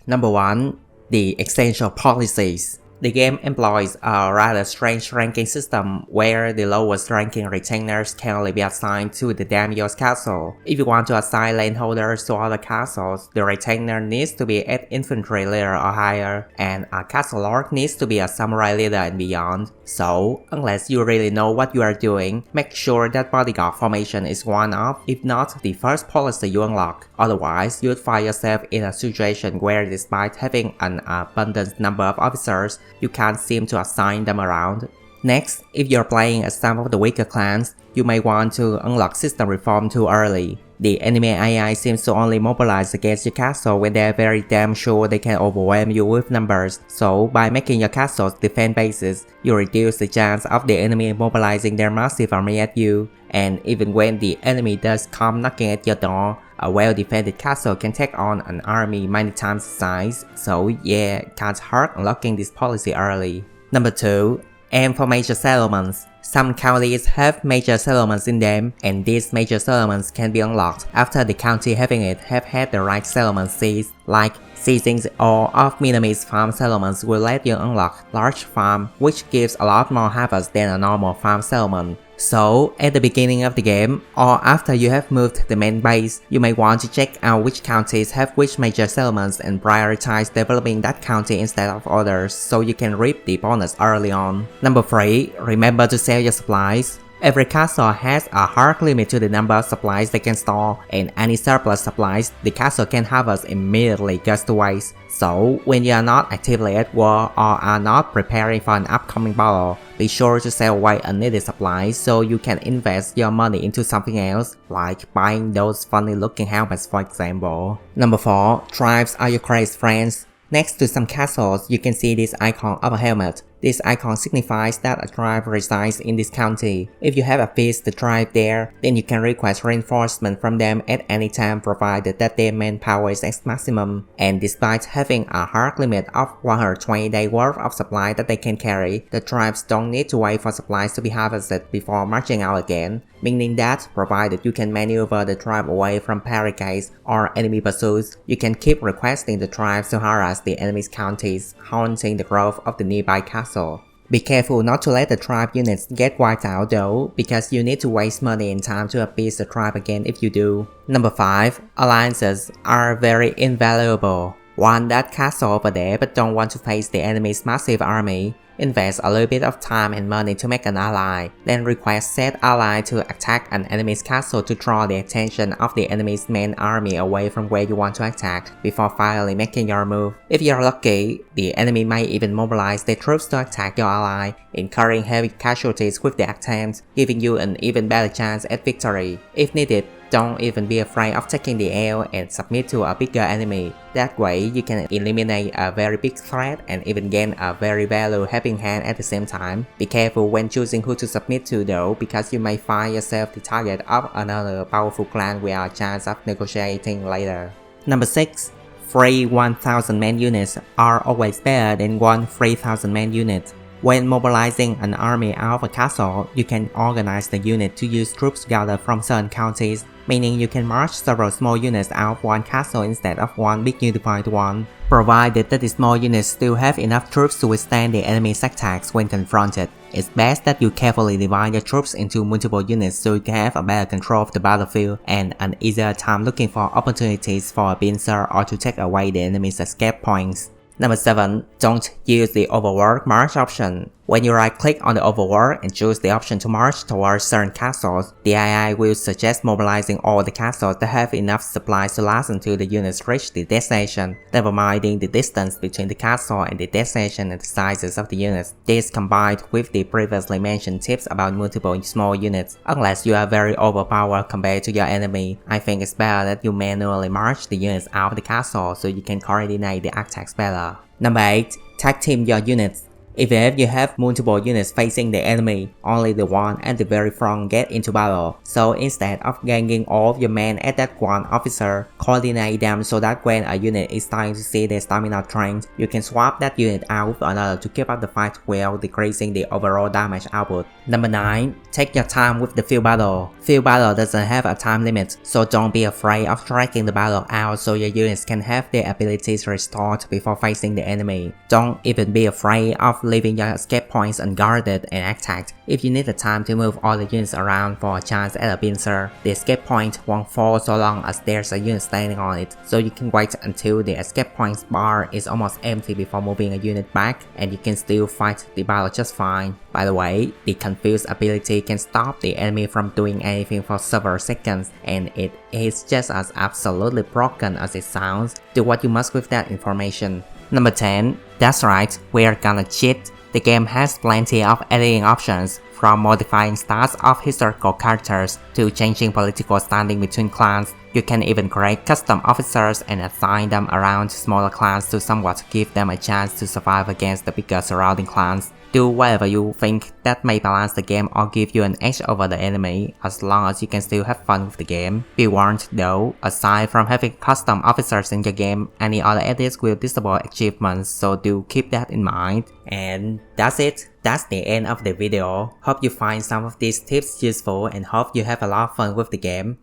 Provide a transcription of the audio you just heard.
Number 1. The Essential Policies. The game employs a rather strange ranking system where the lowest ranking retainers can only be assigned to the daimyo's castle. If you want to assign landholders to other castles, the retainer needs to be an infantry leader or higher, and a castle lord needs to be a samurai leader and beyond. So, unless you really know what you are doing, make sure that bodyguard formation is one of, if not the first policy you unlock. Otherwise, you'd find yourself in a situation where despite having an abundant number of officers, you can't seem to assign them around. Next, if you're playing as some of the weaker clans, you may want to unlock system reform too early. The enemy AI seems to only mobilize against your castle when they're very damn sure they can overwhelm you with numbers, so by making your castles defense bases, you reduce the chance of the enemy mobilizing their massive army at you. And even when the enemy does come knocking at your door, a well-defended castle can take on an army many times the size, so yeah, can't hurt unlocking this policy early. Number 2. Aim for major settlements. Some counties have major settlements in them, and these major settlements can be unlocked after the county having it have had the right settlement seized. Like, seizing all of Minami's farm settlements will let you unlock large farm, which gives a lot more harvest than a normal farm settlement. So, at the beginning of the game, or after you have moved the main base, you may want to check out which counties have which major settlements and prioritize developing that county instead of others so you can reap the bonus early on. Number 3. Remember to sell your supplies. Every castle has a hard limit to the number of supplies they can store, and any surplus supplies the castle can harvest immediately goes to waste. So, when you are not actively at war or are not preparing for an upcoming battle, be sure to sell away unneeded supplies so you can invest your money into something else, like buying those funny looking helmets for example. Number 4. Tribes are your crazy friends. Next to some castles, you can see this icon of a helmet. This icon signifies that a tribe resides in this county. If you have a fixed tribe there, then you can request reinforcement from them at any time provided that their manpower is at maximum. And despite having a hard limit of 120 days worth of supply that they can carry, the tribes don't need to wait for supplies to be harvested before marching out again. Meaning that, provided you can maneuver the tribe away from barricades or enemy pursuits, you can keep requesting the tribes to harass the enemy's counties, halting the growth of the nearby castle. Be careful not to let the tribe units get wiped out though, because you need to waste money and time to appease the tribe again if you do. Number 5. Alliances are very invaluable. Want that castle over there but don't want to face the enemy's massive army? Invest a little bit of time and money to make an ally, then request said ally to attack an enemy's castle to draw the attention of the enemy's main army away from where you want to attack, before finally making your move. If you're lucky, the enemy might even mobilize their troops to attack your ally, incurring heavy casualties with the attempt, giving you an even better chance at victory. If needed, don't even be afraid of taking the L and submit to a bigger enemy. That way, you can eliminate a very big threat and even gain a very valuable helping hand at the same time. Be careful when choosing who to submit to though, because you may find yourself the target of another powerful clan with a chance of negotiating later. Number 6. Free 1000 man units are always better than one 3000 man unit. When mobilizing an army out of a castle, you can organize the unit to use troops gathered from certain counties, meaning you can march several small units out of one castle instead of one big unified one, provided that the small units still have enough troops to withstand the enemy's attacks when confronted. It's best that you carefully divide your troops into multiple units so you can have a better control of the battlefield and an easier time looking for opportunities for a pincer or to take away the enemy's escape points. Number 7. Don't use the overworld march option. When you right-click on the overworld and choose the option to march towards certain castles, the AI will suggest mobilizing all the castles that have enough supplies to last until the units reach the destination, never minding the distance between the castle and the destination and the sizes of the units. This combined with the previously mentioned tips about multiple small units. Unless you are very overpowered compared to your enemy, I think it's better that you manually march the units out of the castle so you can coordinate the attacks better. Number 8. Tag team your units. Even if you have multiple units facing the enemy, only the one at the very front get into battle. So instead of ganging all of your men at that one officer, coordinate them so that when a unit is starting to see their stamina drained, you can swap that unit out with another to keep up the fight while decreasing the overall damage output. Number 9. Take your time with the field battle. Field battle doesn't have a time limit, so don't be afraid of dragging the battle out so your units can have their abilities restored before facing the enemy. Don't even be afraid of leaving your escape points unguarded and attacked. If you need the time to move all the units around for a chance at a pincer, the escape point won't fall so long as there's a unit standing on it, so you can wait until the escape points bar is almost empty before moving a unit back, and you can still fight the battle just fine. By the way, the Confuse ability can stop the enemy from doing anything for several seconds, and it is just as absolutely broken as it sounds. Do what you must with that information. Number 10. That's right, we're gonna cheat. The game has plenty of editing options, from modifying stats of historical characters to changing political standing between clans. You can even create custom officers and assign them around smaller clans to somewhat give them a chance to survive against the bigger surrounding clans. Do whatever you think that may balance the game or give you an edge over the enemy, as long as you can still have fun with the game. Be warned though, aside from having custom officers in your game, any other edits will disable achievements, so do keep that in mind. And that's it. That's the end of the video. Hope you find some of these tips useful and hope you have a lot of fun with the game.